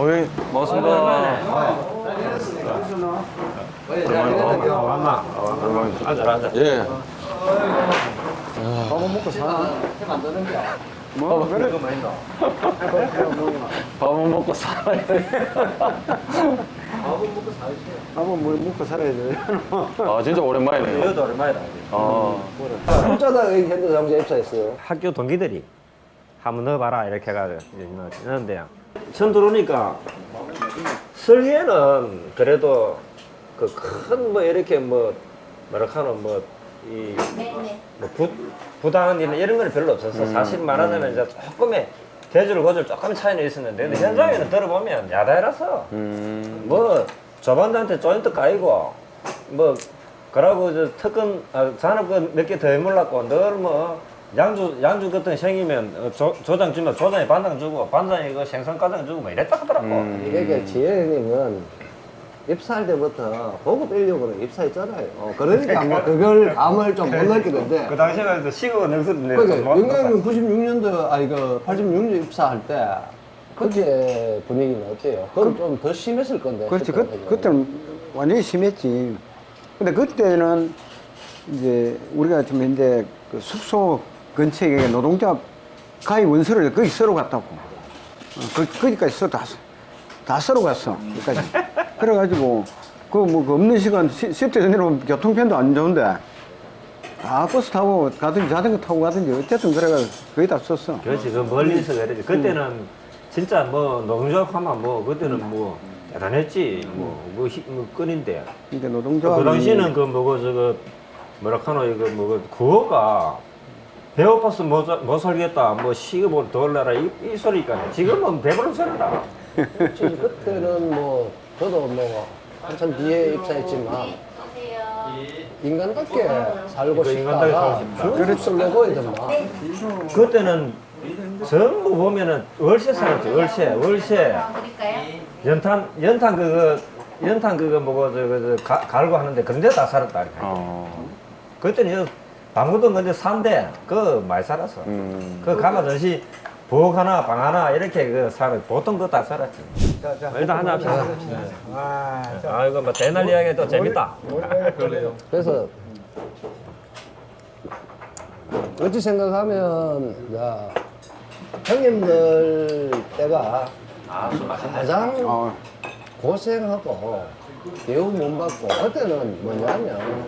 어이, 반갑습니다. 왔나? 앉아. 예. 밥은 먹고 사나? 뭐, 그래? 밥은 먹고 살아야 돼. 밥은 뭐 먹고 살아야 돼. 아, 진짜 오랜만이네요. 이것도 오랜만이다. 혼자다 여기 현대자동차 입사했어요. 학교 동기들이 한번 넣어봐라 이렇게 해가지고 이제 넣었는데 처음 들어오니까 설계는 그래도 그 큰 뭐 이렇게 뭐 뭐라카노 뭐이 뭐 부당 이런 거는 별로 없었어. 사실 말하자면 이제 조금의 대줄 고줄 조금 차이는 있었는데 근데 현장에는 들어보면 야다해라서 뭐 저반들한테 조인트 까이고 뭐 그러고 저 특근 잔업권 몇 개 더 해물랐고 늘 뭐 양주 같은 거 생기면 조장 주면 조장에 반장 주고 반장이 그 생선 과장 주고 뭐 이랬다 하더라고. 그러니까 지혜 형님은 입사할 때부터 보고 빼려고 입사했잖아요. 그러니까 아마 그걸 감을 좀 못 느끼는데. 그 당시에는 시골 늙었는데 그러니까 영감은 96년도 아니 그 86년 입사할 때 그때 분위기는 어때요? 그건 좀 더 심했을 건데. 그렇지. 그때는 완전히 심했지. 근데 그때는 이제 우리가 지금 이제 그 숙소 근처에 노동자 가입 원서를 거기 쓰러 갔다고. 거기까지 다 쓰러 갔어. 여기까지. 그래가지고 그 뭐 그 없는 시간 10대 전에는 교통편도 안 좋은데 버스 타고 가든지 자전거 타고 가든지 어쨌든 그래가지고 거의 다 썼어. 그렇지. 그 멀리서 그랬지. 그때는 진짜 뭐 농조합 하면 뭐 그때는 뭐 대단했지. 뭐 끈인데. 근데 노동조합 그 당시에는 그 뭐고 저거 뭐라카노 이거 뭐고 그거가 배고파서 못 살겠다 뭐 시급을 더 올라라 이 소리니까 지금은 배부른 소리라. 그때는 뭐 저도 뭐 한참 뒤에 입사했지만 인간답게 살고 인간답게 싶다가 살고 싶다. 그렇죠. 슬로건이더만. 그때는 전부 보면은 월세 살았지. 월세 연탄 그거 뭐고 저거 갈고 하는데 그런데 다 살았다 이렇게. 그때는 방구동 근데 산대 그 많이 살았어. 그 가마 전시 부엌 하나 방 하나 이렇게 그 사람 보통 그거 다 살았지. 일단 하나 합시다. 아 이거 뭐 대날 이야기 또 재밌다. 그래서 어찌 생각하면 야 형님들 때가 가장 고생하고 대우 못 받고 그때는 뭐냐면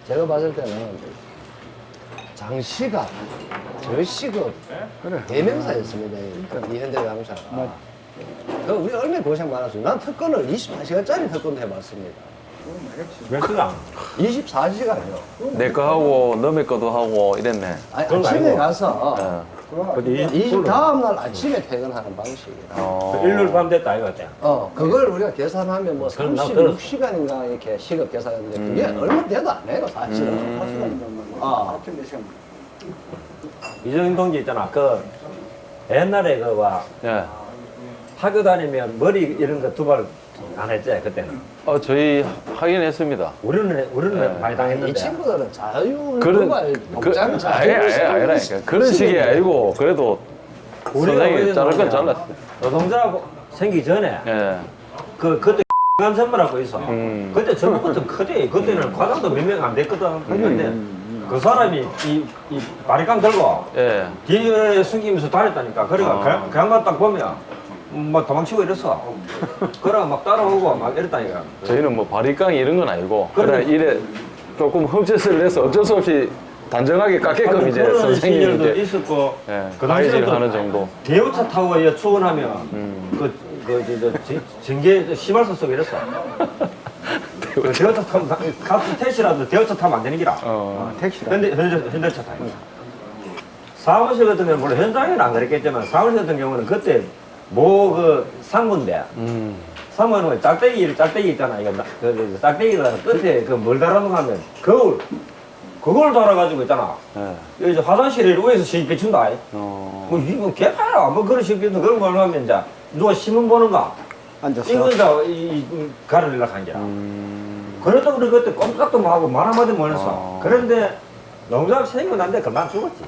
제가 봤을 때는 장시간 저시급 대명사였습니다. 이 현대자동차가. 우리 얼마나 고생 많았어요. 난 특근을 24시간짜리 특근도 해봤습니다. 몇 시간? 24시간이요. 내 거 하고, 너의 거도 하고, 이랬네. 아니, 아침에 가서 이 다음날 아침에 퇴근하는 방식이라. 일요일 밤 됐다 이거 같아. 그걸 우리가 계산하면 뭐 그럼 나 36시간인가 이렇게 시급 계산했는데 그게 얼마 돼도 안 해요, 사실은. 이정인 동지 있잖아. 그 옛날에 그와 예. 학교 다니면 머리 이런 거 두발 안 했지 그때는. 저희 하긴 했습니다. 우리는 많이 이 당했는데. 친구들은 자율 그런, 도발 복장 아니라니까. 그런 식이 아니고, 그래도 선생님이 자를 건 잘랐어. 노동자 생기 전에 예. 그때 감 전문하고 있어. 그때 전부터 크대. 그때는 과장도 몇 명 안 됐거든. 근데 그 사람이 이 바리깡 들고 예. 뒤에 숨기면서 다녔다니까. 그러니까 그냥 딱 보면 뭐 도망치고 이랬어. 그러고 막 따라오고 막 이랬다니까. 저희는 뭐 바리깡 이런 건 아니고, 그래. 그냥 이래 조금 흠짓을 해서 어쩔 수 없이 단정하게 깎게끔 이제 그런 선생님이 시절도 이제 있었고 예, 그 당시에는 가이드를 하는 정도. 대우차 타고 출근하면 징계 시발서 쓰고 이랬어. 그 대우차 타면 같은 택시라도 대우차 타면 안 되는 기라. 택시다. 현대차 타요. 사무실 같은 경우는 물론 현장에는 안 그랬겠지만 사무실 같은 경우는 그때 뭐 그 상무인데 상무는 짝대기 있잖아. 이거 그 짝대기가 끝에 그 뭘 달아놓으면 그걸 달아가지고 있잖아. 예. 이제 화장실에 위에서 시비 비춘다. 뭐 이거 개파라. 뭐 그런 시비 비춘다. 그런 걸 하면 이제 누가 신문 보는가? 앉았어. 이거 이제 가르려고 한 게라. 그래도 우리 그때 꼼짝도 못 하고 말 한마디 못 했어. 그런데 농조합 생기고 난데 그만 죽었지.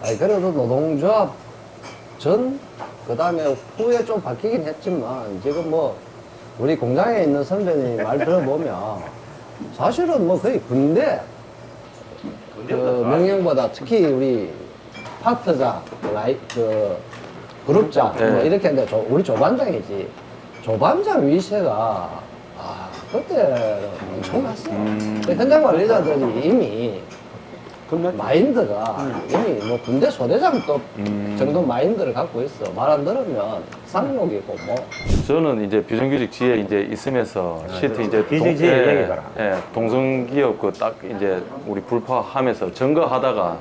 아니 그래도 노동조합 전 그 다음에 후에 좀 바뀌긴 했지만 지금 뭐 우리 공장에 있는 선배님 말 들어보면 사실은 뭐 거의 군대 그 명령보다 특히 우리 파트장, 그룹장 뭐 네. 이렇게 했는데 우리 조반장이지. 조반장 위세가 그때 엄청났어. 그 현장 관리자들이 이미 마인드가 이미 뭐 군대 소대장급 정도 마인드를 갖고 있어. 말 안 들으면 쌍욕이고 뭐. 저는 이제 비정규직 지에 이제 있으면서 시트 이제 비정규직 예, 얘기해라. 예, 동성기업 그 딱 이제 우리 불파하면서 점거하다가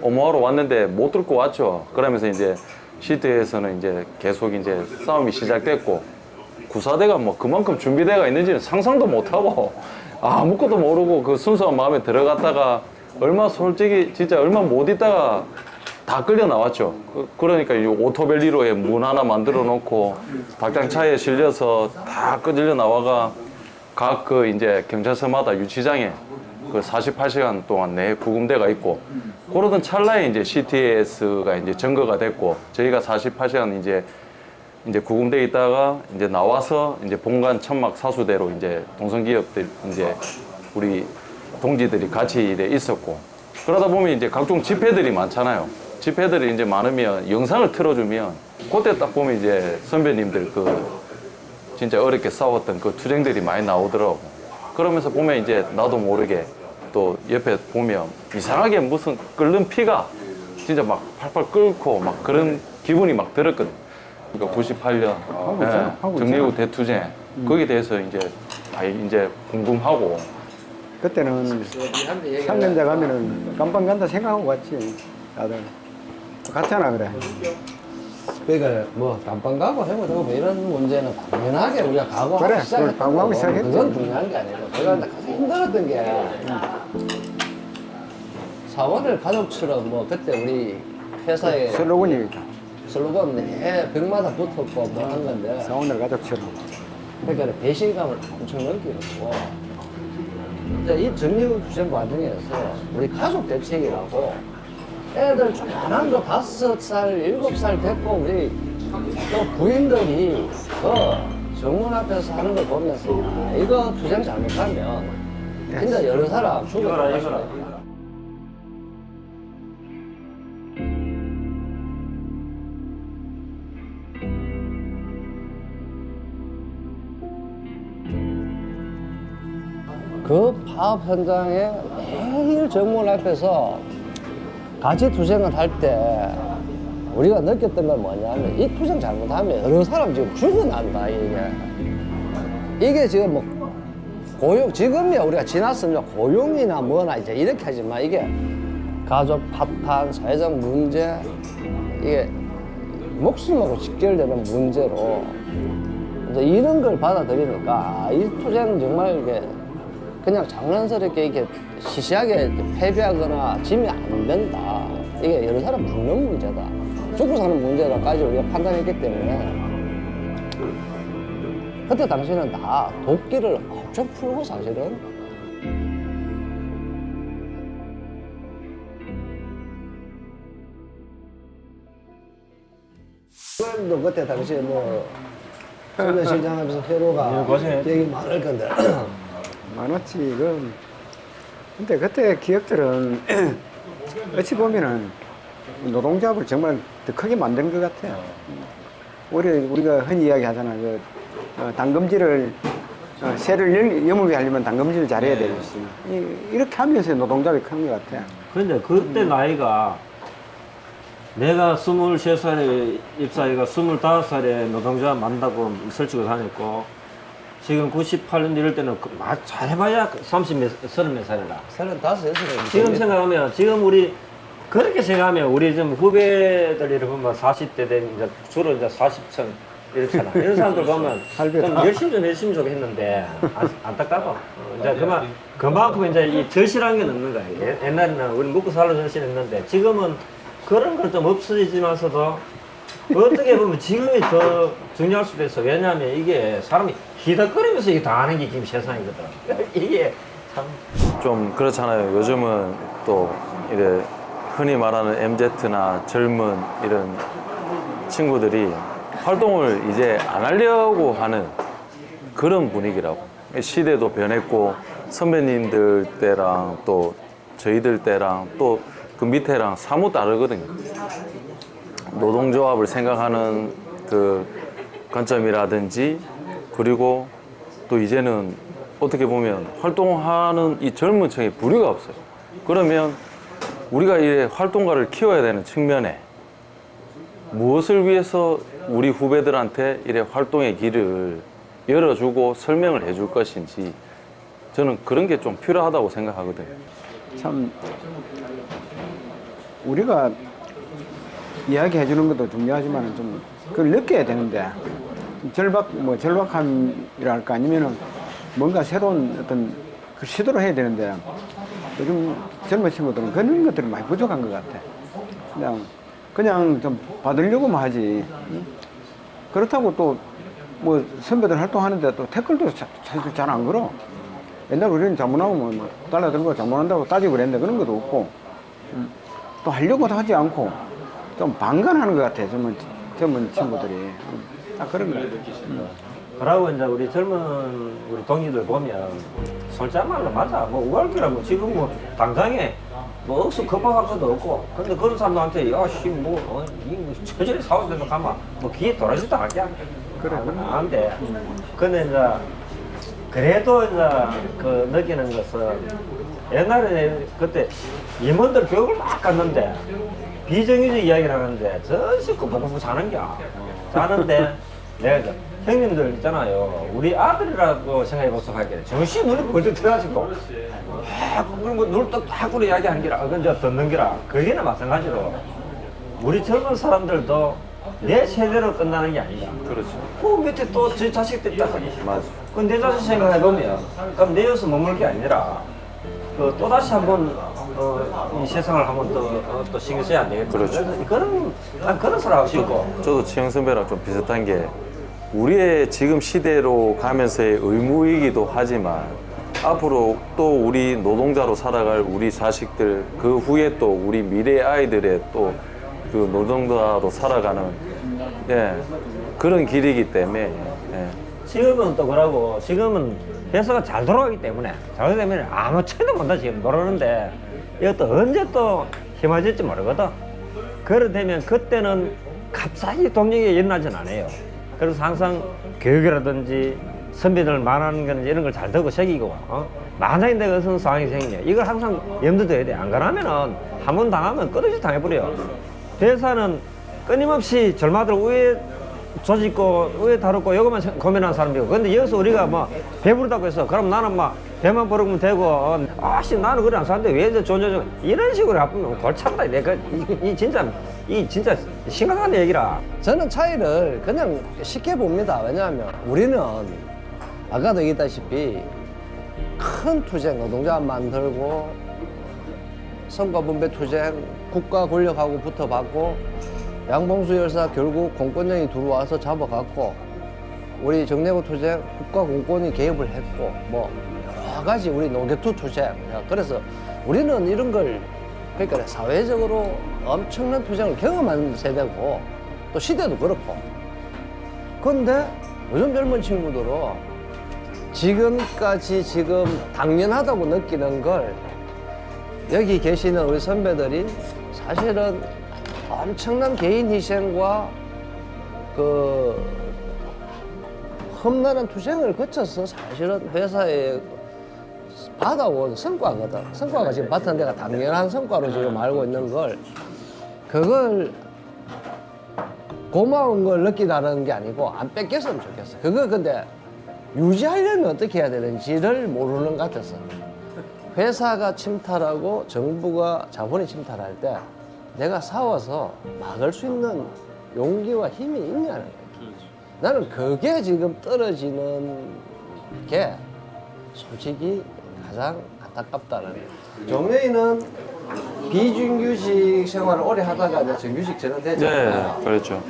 오모하러 왔는데 못 뚫고 왔죠. 그러면서 이제 시트에서는 이제 계속 이제 싸움이 시작됐고 구사대가 뭐 그만큼 준비대가 있는지는 상상도 못하고 아무것도 모르고 그 순수한 마음에 들어갔다가 얼마 솔직히 진짜 얼마 못 있다가 다 끌려 나왔죠. 그러니까 이 오토벨리로에 문 하나 만들어 놓고 닭장차에 실려서 다 끌려 나와가 각 그 이제 경찰서마다 유치장에 그 48시간 동안 내 구금대가 있고 그러던 찰나에 이제 CTS가 이제 점거가 됐고 저희가 48시간 이제 구금대에 있다가 이제 나와서 이제 본관 천막 사수대로 이제 동성기업들 이제 우리 동지들이 같이 이제 있었고 그러다 보면 이제 각종 집회들이 많잖아요. 집회들이 이제 많으면 영상을 틀어주면 그때 딱 보면 이제 선배님들 그 진짜 어렵게 싸웠던 그 투쟁들이 많이 나오더라고. 그러면서 보면 이제 나도 모르게 또 옆에 보면 이상하게 무슨 끓는 피가 진짜 막 팔팔 끓고 막 그런 기분이 막 들었거든. 그러니까 98년 정례구 대투쟁 거기에 대해서 이제 다 이제 궁금하고 그때는 상견자 가면은 깜빵 간다 생각하고 갔지. 다들 갔잖아 그래. 그러니까 뭐 단방 가고 해보고 뭐 이런 문제는 당연하게 우리가 각오하고 그래, 시작했던 각오하고 거고 시작했지. 그건 중요한 게 아니고 제가 가장 힘들었던 게 사원을 가족처럼 뭐 그때 우리 회사에 슬로건이 슬로건 내 벽마다 붙었고 뭐 한 건데 사원을 가족처럼. 그러니까 배신감을 엄청 느끼고 이제 이 정리후 투쟁 과정에서 우리 가족 대책이라고 애들 조그만한 거 5살, 7살 됐고 우리 또 부인들이 그 정문 앞에서 하는 걸 보면서 야, 이거 투쟁 잘못하면 진짜 여러 사람 죽어라 이거라. 그 파업 현장에 매일 정문 앞에서 같이 투쟁을 할 때 우리가 느꼈던 건 뭐냐면 이 투쟁 잘못하면 여러 사람 지금 죽어난다 이게 지금 뭐 고용 지금이야 우리가 지났으면 고용이나 뭐나 이제 이렇게 하지만 이게 가족 파탄 사회적 문제 이게 목숨하고 직결되는 문제로 이제 이런 걸 받아들이니까 이 투쟁은 정말 이게 그냥 장난스럽게 이렇게 시시하게 패배하거나 지면 안 된다. 이게 여러 사람 죽는 문제다. 죽고 사는 문제다까지 우리가 판단했기 때문에 그때 당시에는 다 도끼를 엄청 풀고 사실은 도 그때 당시에 뭐 선배 실장하면서 회로가 얘기 많을 건데 많았지. 근데 그때 기업들은 어찌 보면은 노동조합을 정말 더 크게 만든 것 같아. 우리가 흔히 이야기 하잖아. 당금질을, 새를 여물게 하려면 당금질을 잘해야 되겠지. 이렇게 하면서 노동조합이 큰 것 같아. 그런데 그때 나이가 내가 23살에 입사해가 25살에 노동조합 만다고 설치고 다녔고 지금 98년 이럴 때는 잘해봐야 30몇 살이라. 35, 6살. 지금 생각하면 지금 우리 그렇게 생각하면 우리 좀 후배들 보면 40대 된 이제 주로 이제 40층 이렇잖아. 이런 사람들 보면 좀 열심히 좀 했으면 좋겠는데 안타까워. 이제 그만큼 이제 이 절실한 게 없는 거야. 옛날에는 우리 먹고 살러 절실했는데 지금은 그런 걸 좀 없어지면서도 어떻게 보면 지금이 더 중요할 수도 있어. 왜냐하면 이게 사람이 희덕거리면서 이게 다 하는 게 지금 세상이거든. 이게 참. 좀 그렇잖아요. 요즘은 또 이래 흔히 말하는 MZ나 젊은 이런 친구들이 활동을 이제 안 하려고 하는 그런 분위기라고. 시대도 변했고 선배님들 때랑 또 저희들 때랑 또 그 밑에랑 사뭇 다르거든요. 노동조합을 생각하는 그 관점이라든지, 그리고 또 이제는 어떻게 보면 활동하는 이 젊은 층에 부류가 없어요. 그러면 우리가 이 활동가를 키워야 되는 측면에 무엇을 위해서 우리 후배들한테 이래 활동의 길을 열어주고 설명을 해줄 것인지, 저는 그런 게 좀 필요하다고 생각하거든요. 참 우리가 이야기해 주는 것도 중요하지만 좀 그걸 느껴야 되는데, 절박함이랄까 아니면은 뭔가 새로운 어떤 그 시도를 해야 되는데, 요즘 젊은 친구들은 그런 것들이 많이 부족한 것 같아. 그냥 좀 받으려고만 하지. 그렇다고 또 뭐 선배들 활동하는데 또 댓글도 사실 잘 안 걸어. 옛날 우리는 잘못하고 뭐 달라들고 잘못한다고 따지고 그랬는데 그런 것도 없고, 또 하려고도 하지 않고 좀 방관하는 것 같아. 젊은 친구들이. 딱 그런 거 같아. 그러고 이제 우리 젊은 우리 동기들 보면 솔직한 말로 맞아. 뭐 우할기라고 지금 뭐 당장에 뭐 억수 급박할 것도 없고, 근데 그런 사람들한테 야씨 뭐 처절히 사원 데서 가면 뭐 귀에 돌아지도 않게 그래. 안 돼. 근데 이제 그래도 이제 그 느끼는 것은 옛날에 그때 임원들 교육을 막 갔는데 비정규직 이야기를 하는데 저 식구 보고 사는겨. 사는데 내가 이제 형님들 있잖아요. 우리 아들이라고 생각해 보석하게 정신 눈이 벌떡 들어가지고 뭐 눈을 딱 꾸려 이야기하는 기라. 그건 이제 듣는 기라. 거기는 마찬가지로 우리 젊은 사람들도 내 세대로 끝나는 게 아니야. 그렇죠. 그 밑에 또 제 자식들 있다. 맞아. 그럼 내 자식 생각해보면, 그럼 내 여기서 머물 게 아니라, 그 또다시 한번, 이 세상을 한번 또 신경 써야 안 되겠다. 그렇죠. 그런 소리 하고 싶고. 저도 지영 선배랑 좀 비슷한 게, 우리의 지금 시대로 가면서의 의무이기도 하지만 앞으로 또 우리 노동자로 살아갈 우리 자식들, 그 후에 또 우리 미래 아이들의 또 그 노동자로 살아가는, 예, 그런 길이기 때문에, 예. 지금은 또 그러고, 지금은 회사가 잘 돌아가기 때문에 아무 차이도 못나 지금 모르는데, 이것도 언제 또 힘어질지 모르거든. 그러되면 그때는 갑자기 동력이 일어나진 않아요. 그래서 항상 교육이라든지 선배들 말하는 거는 이런 걸 잘 듣고 새기고, 만약에 내가 어떤 상황이 생기냐, 이걸 항상 염두둬야 돼. 안 그러면은 한 번 당하면 끝없이 당해버려. 회사는 끊임없이 절마들 우회 조직고 우회 다루고 이것만 고민하는 사람이고, 근데 여기서 우리가 뭐 배부르다고 해서 그럼 나는 막 배만 벌으면 되고, 아씨 나는 그래 안 사는데 왜 이제 존재죠, 이런 식으로 하면 골참다. 내가 이 진짜 심각한 얘기라. 저는 차이를 그냥 쉽게 봅니다. 왜냐하면 우리는 아까도 얘기했다시피 큰 투쟁, 노동자 만들고 성과 분배 투쟁, 국가 권력하고 붙어봤고, 양봉수 열사 결국 공권력이 들어와서 잡아갔고, 우리 정내고 투쟁, 국가 공권이 개입을 했고, 뭐 여러 가지 우리 노개투 투쟁. 그래서 우리는 이런 걸 그러니까 사회적으로 엄청난 투쟁을 경험한 세대고, 또 시대도 그렇고. 그런데 요즘 젊은 친구들은 지금까지 지금 당연하다고 느끼는 걸 여기 계시는 우리 선배들이 사실은 엄청난 개인 희생과 그 험난한 투쟁을 거쳐서 사실은 회사에 받아온 성과거든. 성과가 지금 받은 데가 당연한 성과로 지금 알고 있는 걸, 그걸 고마운 걸 느끼다는 게 아니고 안 뺏겼으면 좋겠어. 그걸 근데 유지하려면 어떻게 해야 되는지를 모르는 것 같았어. 회사가 침탈하고 정부가 자본이 침탈할 때 내가 싸워서 막을 수 있는 용기와 힘이 있냐는 거야. 나는 그게 지금 떨어지는 게 솔직히 가장 안타깝다는 거야. 정래희는 비정규직 생활을 오래 하다가 이제 정규직 전환됐잖아. 네, 그렇죠.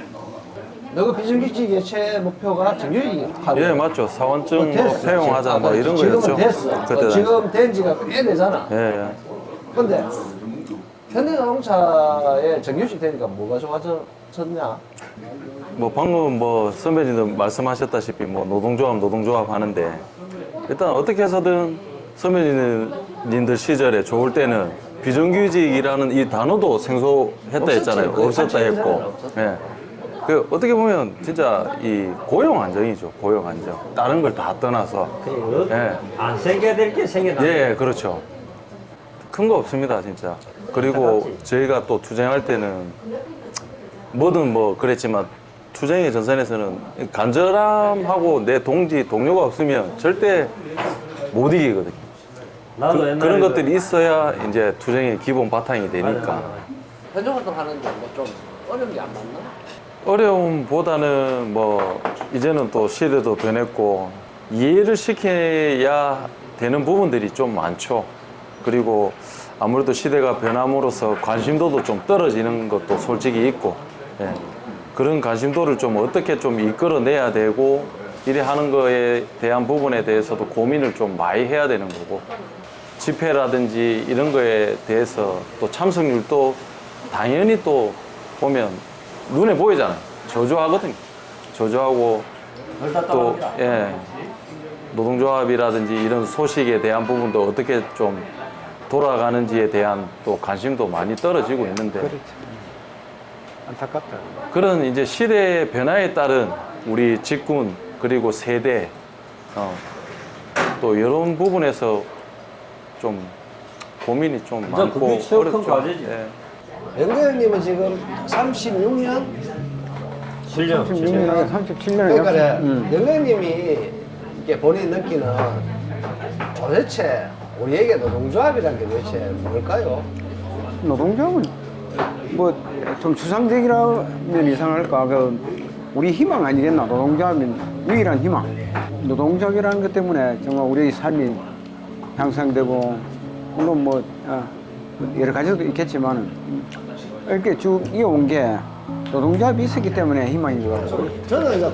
너가 비정규직의 최 목표가 정규직 하고. 예, 맞죠. 사원증 뭐 사용하자 뭐 이런 지금은 거였죠. 됐어. 그때 당시. 지금 된 지가 꽤 되잖아. 예, 예. 근데 현대자동차에 정규직 되니까 뭐가 좋아져? 졌냐? 뭐 방금 뭐 선배님도 말씀하셨다시피 뭐 노동조합 하는데 일단 어떻게 해서든 선배님들 시절에 좋을 때는 비정규직이라는 이 단어도 생소했다 했잖아요. 없었다 했고. 예. 그 어떻게 보면 진짜 이 고용 안정이죠. 고용 안정. 다른 걸 다 떠나서. 예. 안 생겨야 될 게 생겨나. 예, 그렇죠. 큰 거 없습니다, 진짜. 그리고 저희가 또 투쟁할 때는 뭐든 뭐 그랬지만 투쟁의 전선에서는 간절함하고 내 동료가 없으면 절대 못 이기거든요. 나도 옛날에 그런 것들이 있어야 이제 투쟁의 기본 바탕이 되니까. 현장 활동하는데 뭐 좀 어려운 게 안 맞나? 어려움보다는 뭐 이제는 또 시대도 변했고 이해를 시켜야 되는 부분들이 좀 많죠. 그리고 아무래도 시대가 변함으로써 관심도도 좀 떨어지는 것도 솔직히 있고, 예. 그런 관심도를 좀 어떻게 좀 이끌어내야 되고 이래 하는 거에 대한 부분에 대해서도 고민을 좀 많이 해야 되는 거고, 집회라든지 이런 거에 대해서 또 참석률도 당연히 또 보면 눈에 보이잖아요. 저조하거든요. 저조하고 또 예, 노동조합이라든지 이런 소식에 대한 부분도 어떻게 좀 돌아가는지에 대한 또 관심도 많이 떨어지고 있는데, 그렇죠. 안타깝다. 그런 이제 시대의 변화에 따른 우리 직군 그리고 세대 또 이런 부분에서 좀 고민이 좀 많고 그게 최고 큰 어렵죠. 과제지. 예. 영대 형님은 지금 36년? 36년에 37년에 그러니까 영대 형님이 이렇게 본인이 느끼는 도대체 우리에게 노동조합이라는 게 도대체 뭘까요? 노동조합은 뭐 좀 추상적이라면 이상할까 그 우리 희망 아니겠나. 노동조합은 유일한 희망. 노동조합이라는 것 때문에 정말 우리의 삶이 향상되고 물론 뭐 여러 가지도 있겠지만 이렇게 쭉 이어온 게 노동조합이 있었기 때문에 희망인 것 같고. 저는 이제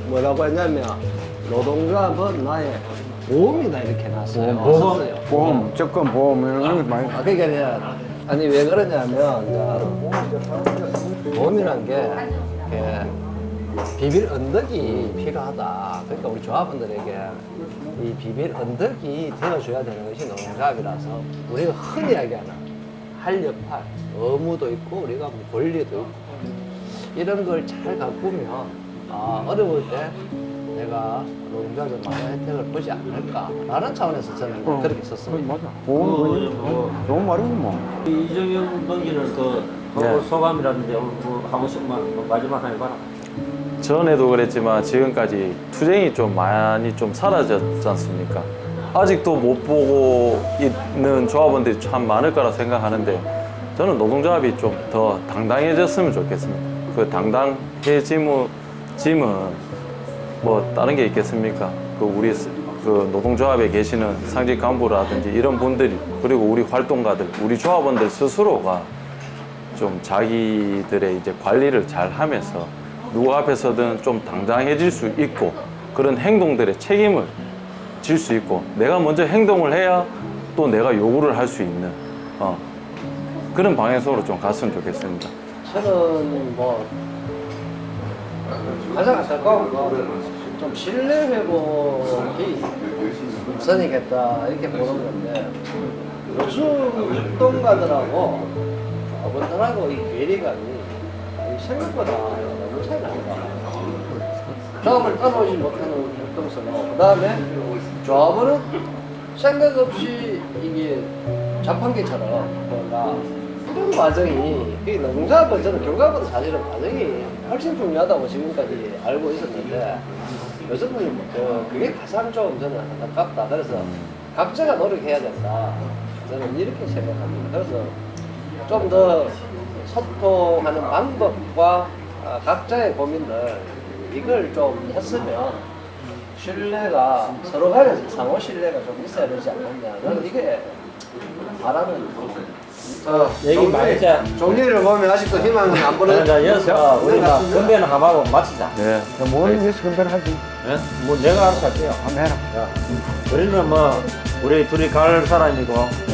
뭐라고 했냐면 노동조합은 나의 보험이다 이렇게 놨어요. 썼어요. 보험, 적금 보험 이런 거 많이. 그러니까 내가 아니 왜 그러냐면 이제 보험이란 게 이렇게 비빌 언덕이 필요하다. 그러니까 우리 조합원들에게 이 비빌 언덕이 되어줘야 되는 것이 노동조합이라서 우리가 흔히 이야기하는 할 역할, 의무도 있고 우리가 뭐 권리도 있고 이런 걸 잘 가꾸면 어려울 때 내가 노동조합에서 많은 혜택을 보지 않을까라는 차원에서 저는 그렇게 썼습니다. 맞아. 보험 좋은 말이고 뭐. 이정현 동기는 그 네. 소감이라든지 뭐 하고 싶은 말 마지막 하나 해봐라. 전에도 그랬지만 지금까지 투쟁이 좀 많이 좀 사라졌지 않습니까? 아직도 못 보고 있는 조합원들이 참 많을 거라 생각하는데 저는 노동조합이 좀 더 당당해졌으면 좋겠습니다. 그 당당해짐은 뭐 다른 게 있겠습니까? 그 우리 그 노동조합에 계시는 상직 간부라든지 이런 분들이 그리고 우리 활동가들, 우리 조합원들 스스로가 좀 자기들의 이제 관리를 잘 하면서 누구 앞에서든 좀 당당해질 수 있고 그런 행동들의 책임을 질 수 있고 내가 먼저 행동을 해야 또 내가 요구를 할 수 있는 그런 방향성으로 좀 갔으면 좋겠습니다. 저는 뭐 가장 안타까운 건 좀 신뢰 회복이 우선이겠다 이렇게 보는 건데 요즘 활동가들하고 저분들하고 이 괴리감이 생각보다 너무 차이 납니다. 조합을 따라오지 못하는 활동성하고 그 다음에 조합은 생각 없이 이게 자판기처럼 뭔가 이런 과정이 농사업은 저는 경감보다 사실은 과정이 훨씬 중요하다고 지금까지 알고 있었는데 요즘은 그게 가장 좀 저는 안타깝다. 그래서 각자가 노력해야 된다. 저는 이렇게 생각합니다. 그래서 좀 더 소통하는 방법과 각자의 고민들 이걸 좀 했으면 신뢰가 서로 간에 상호 신뢰가 좀 있어야 되지 않느냐. 저는 이게 바라는 얘기 많이 했자. 종이를 보면 아직도 희망은 안 그러니까 이어서 우리가 건배는 한번 마치자. 네. 뭐는 위해서 근변하지. 예? 뭐 내가 알아서 할게요. 한번 해라. 야, 우리는 뭐 우리 둘이 갈 사람이고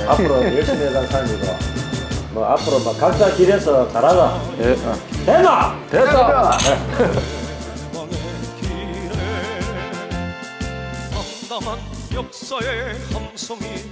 앞으로 열심히 해갈 사람이고 뭐 앞으로 뭐 각자 길에서 가다가 예. 됐나? 됐다. 담담한 역사의 함성이